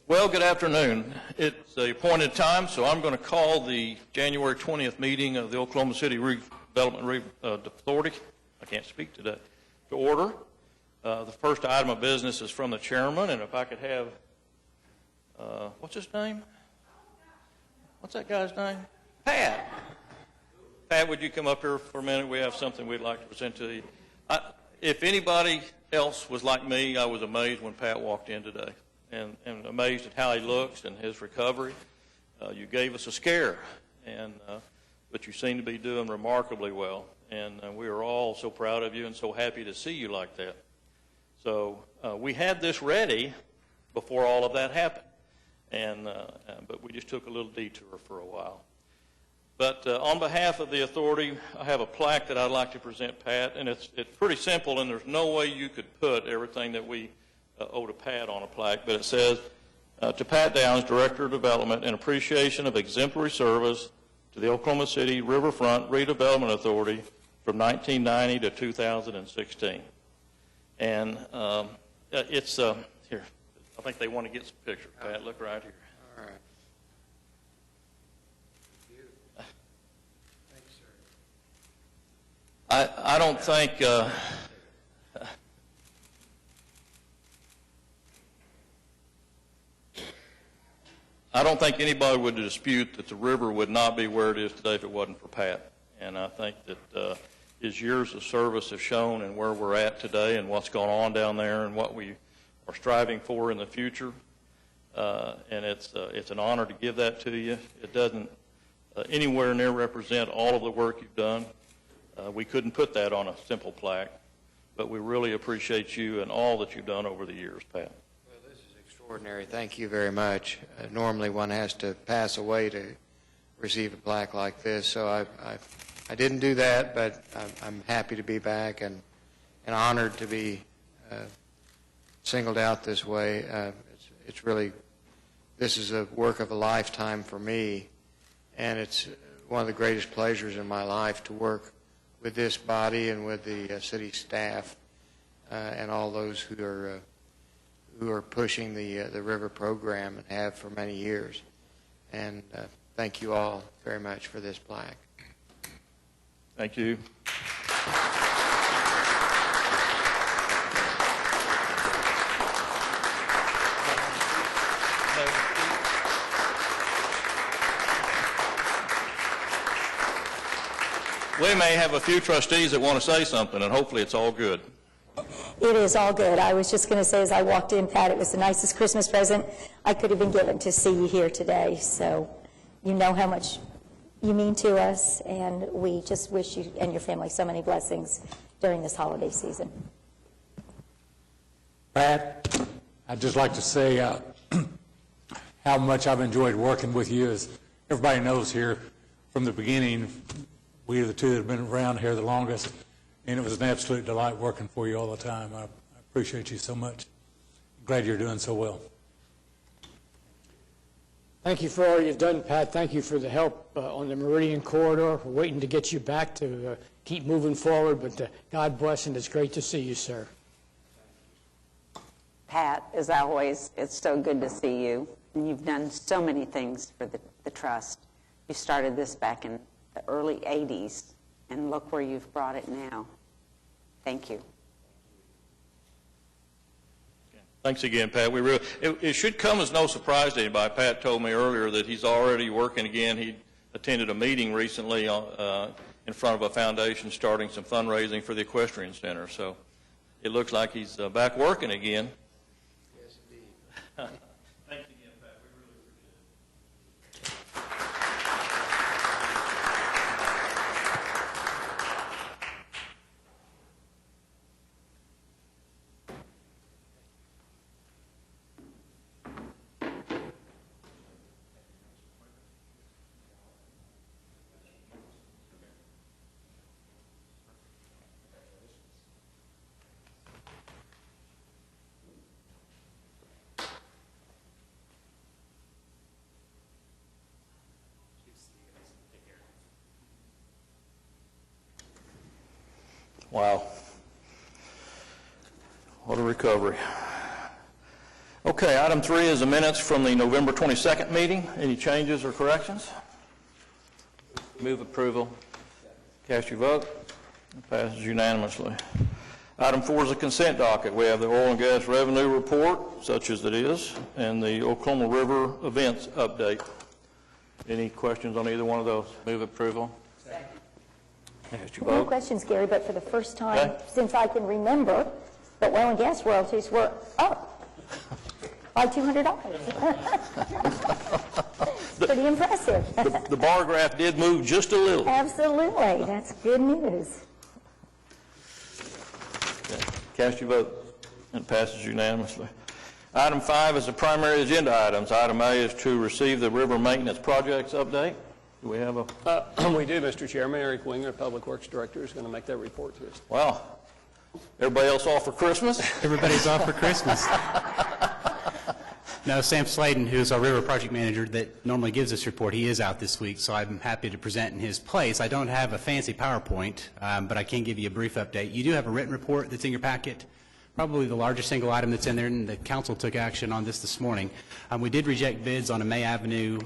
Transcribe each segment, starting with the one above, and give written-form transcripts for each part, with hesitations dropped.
Well, good afternoon. It's the appointed time, so I'm going to call the January 20th meeting of the Oklahoma City Redevelopment Authority, I can't speak today, to order. The first item of business is from the chairman, and if I could have, what's his name? What's that guy's name? Pat. Pat, would you come up here for a minute? We have something we'd like to present to you. If anybody else was like me, I was amazed when Pat walked in today. And amazed at how he looks and his recovery. You gave us a scare, but you seem to be doing remarkably well. And we are all so proud of you and so happy to see you like that. So we had this ready before all of that happened, but we just took a little detour for a while. But on behalf of the authority, I have a plaque that I'd like to present Pat, and it's pretty simple, and there's no way you could put everything that we owe to Pat on a plaque, but it says, to Pat Downs, Director of Development, in appreciation of exemplary service to the Oklahoma City Riverfront Redevelopment Authority from 1990 to 2016. And it's, here, I think they want to get some pictures. Pat, look right here. All right. Beautiful. Thanks, sir. I don't think, I don't think anybody would dispute that the river would not be where it is today if it wasn't for Pat. And I think that his years of service have shown and where we're at today and what's going on down there and what we are striving for in the future. And it's an honor to give that to you. It doesn't anywhere near represent all of the work you've done. We couldn't put that on a simple plaque, but we really appreciate you and all that you've done over the years, Pat. Extraordinary. Thank you very much. Normally one has to pass away to receive a plaque like this, so I didn't do that, but I'm happy to be back and honored to be singled out this way. It's really, this is a work of a lifetime for me, and it's one of the greatest pleasures in my life to work with this body and with the city staff and all those who are pushing the river program and have for many years. And thank you all very much for this plaque. Thank you. We may have a few trustees that want to say something, and hopefully it's all good. It is all good. I was just going to say as I walked in, Pat, it was the nicest Christmas present I could have been given to see you here today. So you know how much you mean to us, and we just wish you and your family so many blessings during this holiday season. Pat, I'd just like to say how much I've enjoyed working with you. As everybody knows here, from the beginning, we are the two that have been around here the longest. And it was an absolute delight working for you all the time. I appreciate you so much. Glad you're doing so well. Thank you for all you've done, Pat. Thank you for the help on the Meridian Corridor. We're waiting to get you back to keep moving forward, but God bless, and it's great to see you, sir. Pat, as always, it's so good to see you. And you've done so many things for the Trust. You started this back in the early 80s, and look where you've brought it now. Thank you. Thanks again, Pat. It should come as no surprise to anybody. Pat told me earlier that he's already working again. He attended a meeting recently in front of a foundation starting some fundraising for the Equestrian Center. So it looks like he's back working again. Yes, indeed. Thanks again, Pat. We really appreciate it. Wow. What a recovery. Okay, item 3 is the minutes from the November 22nd meeting. Any changes or corrections? Move approval. Cast your vote. It passes unanimously. Item 4 is the consent docket. We have the oil and gas revenue report, such as it is, and the Oklahoma River events update. Any questions on either one of those? Move approval. Cast your No vote. questions, Gary, but for the first time Okay. since I can remember, the oil and gas royalties were up by $200. Pretty impressive. The bar graph did move just a little. Absolutely, that's good news. Cast your vote, and it passes unanimously. Item 5 is the primary agenda items. Item A is to receive the river maintenance projects update. Do we have a, We do, Mr. Chairman. Eric Winger, Public Works Director, is going to make that report to us. wow, everybody else off for Christmas? Everybody's off for Christmas. No, Sam Sladen, who's our river project manager that normally gives this report, he is out this week, so I'm happy to present in his place. I don't have a fancy PowerPoint, but I can give you a brief update. You do have a written report that's in your packet, probably the largest single item that's in there, and the council took action on this morning. We did reject bids on a May Avenue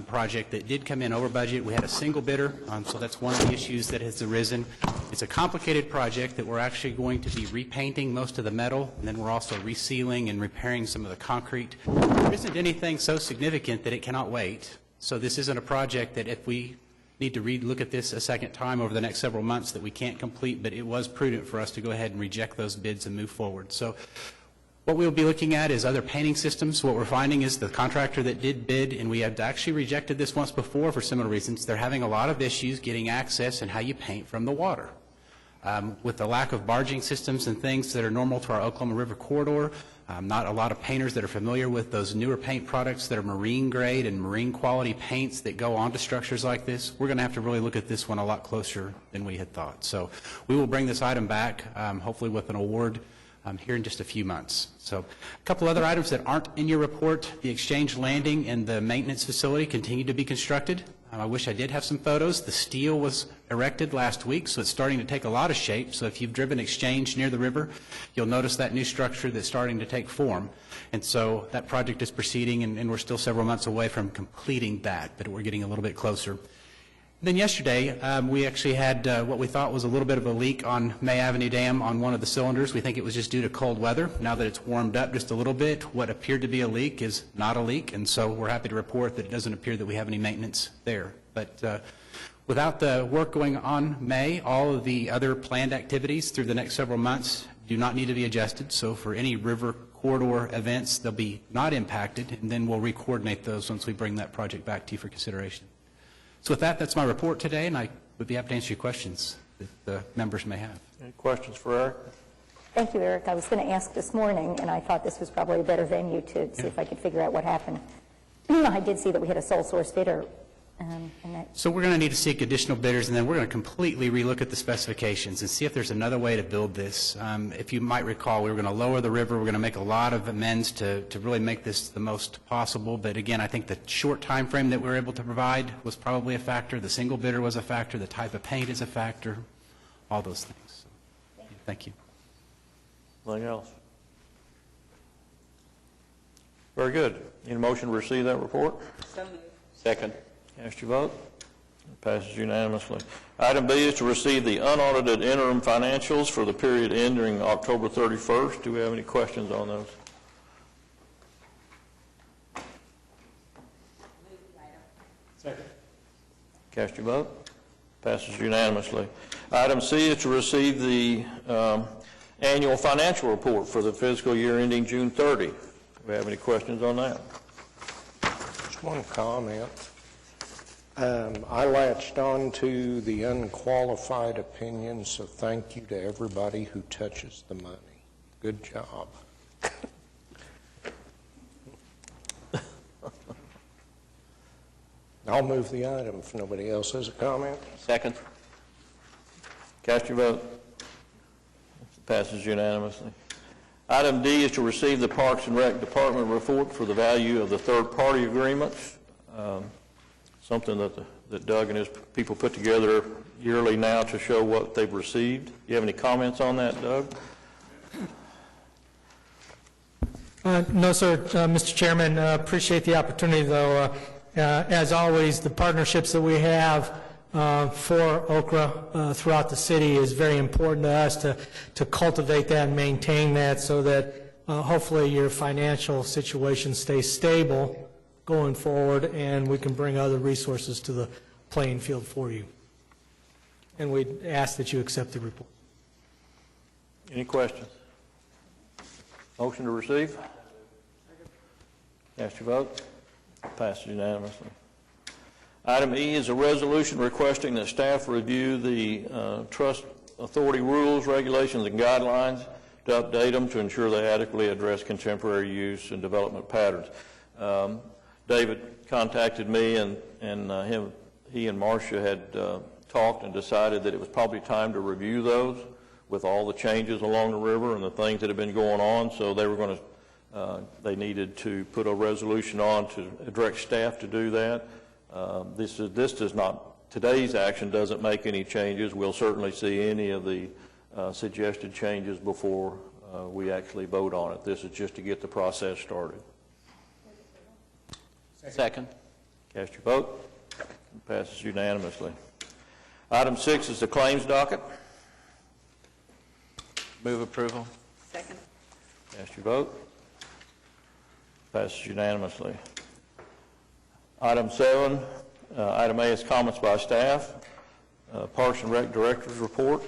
project that did come in over budget. We had a single bidder, so that's one of the issues that has arisen. It's a complicated project that we're actually going to be repainting most of the metal, and then we're also resealing and repairing some of the concrete. There isn't anything so significant that it cannot wait. So this isn't a project that if we need to look at this a second time over the next several months that we can't complete, but it was prudent for us to go ahead and reject those bids and move forward. So what we'll be looking at is other painting systems. What we're finding is the contractor that did bid, and we had actually rejected this once before for similar reasons, they're having a lot of issues getting access and how you paint from the water. With the lack of barging systems and things that are normal to our Oklahoma River corridor, not a lot of painters that are familiar with those newer paint products that are marine grade and marine quality paints that go onto structures like this. We're going to have to really look at this one a lot closer than we had thought. So we will bring this item back, hopefully with an award here in just a few months. So a couple other items that aren't in your report. The exchange landing and the maintenance facility continue to be constructed. I wish I did have some photos. The steel was erected last week, so it's starting to take a lot of shape. So if you've driven exchange near the river, you'll notice that new structure that's starting to take form. And so that project is proceeding, and we're still several months away from completing that, but we're getting a little bit closer. Then yesterday, we actually had what we thought was a little bit of a leak on May Avenue Dam on one of the cylinders. We think it was just due to cold weather. Now that it's warmed up just a little bit, what appeared to be a leak is not a leak, and so we're happy to report that it doesn't appear that we have any maintenance there. But without the work going on May, all of the other planned activities through the next several months do not need to be adjusted. So for any river corridor events, they'll be not impacted, and then we'll re-coordinate those once we bring that project back to you for consideration. So with that, that's my report today, and I would be happy to answer your questions that the members may have. Any questions for Eric? Thank you, Eric. I was going to ask this morning, and I thought this was probably a better venue to see if I could figure out what happened. I did see that we had a sole source bidder. And that, So we're going to need to seek additional bidders, and then we're going to completely relook at the specifications and see if there's another way to build this. If you might recall, we were going to lower the river. We're going to make a lot of amends to really make this the most possible. But again, I think the short time frame that we were able to provide was probably a factor. The single bidder was a factor. The type of paint is a factor. All those things. So, thank you. Anything else? Very good. Need a motion to receive that report? Second. Cast your vote. It passes unanimously. Item B is to receive the unaudited interim financials for the period ending October 31st. Do we have any questions on those? Second. Cast your vote. Passes unanimously. Item C is to receive the annual financial report for the fiscal year ending June 30. Do we have any questions on that? Just one comment. I latched on to the unqualified opinion, so thank you to everybody who touches the money. Good job. I'll move the item if nobody else has a comment. Second. Cast your vote. Passes unanimously. Item D is to receive the Parks and Rec Department report for the value of the third-party agreements, something that Doug and his people put together yearly now to show what they've received. Do you have any comments on that, Doug? No, sir, Mr. Chairman, appreciate the opportunity, though. As always, the partnerships that we have for Okra throughout the city is very important to us to cultivate that and maintain that so that hopefully your financial situation stays stable going forward and we can bring other resources to the playing field for you. And we ask that you accept the report. Any questions? Motion to receive? Cast your vote. Passes unanimously. Item E is a resolution requesting that staff review the Trust Authority rules, regulations, and guidelines to update them to ensure they adequately address contemporary use and development patterns. David contacted me, and he and Marcia had talked and decided that it was probably time to review those with all the changes along the river and the things that have been going on. So they were going to, they needed to put a resolution on to direct staff to do that. This does not, today's action doesn't make any changes. We'll certainly see any of the suggested changes before we actually vote on it. This is just to get the process started. Second. Cast your vote. It passes unanimously. Item 6 is the claims docket. Move approval. Second. Cast your vote. Passes unanimously. Item 7, item A is comments by staff. Parks and Rec Director's report.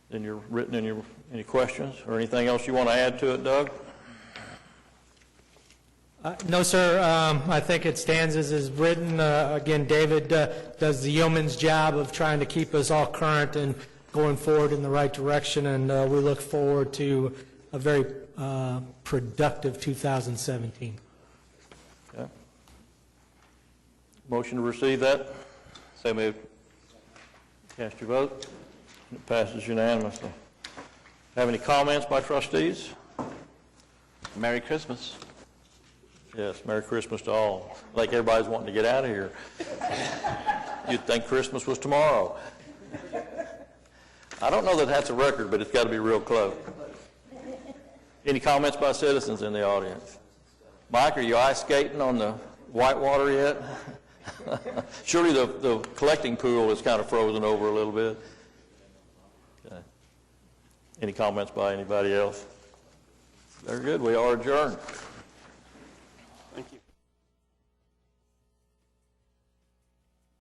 Then you're written in your, any questions or anything else you want to add to it, Doug? No, sir. I think it stands as is written. Again, David does the yeoman's job of trying to keep us all current and going forward in the right direction, and we look forward to a very productive 2017. Okay. Motion to receive that? So moved. Cast your vote. It passes unanimously. Have any comments by trustees? Merry Christmas. Yes, Merry Christmas to all. Like everybody's wanting to get out of here. You'd think Christmas was tomorrow. I don't know that that's a record, but it's got to be real close. Any comments by citizens in the audience? Mike, are you ice skating on the whitewater yet? Surely the collecting pool is kind of frozen over a little bit. Okay. Any comments by anybody else? Very good. We are adjourned.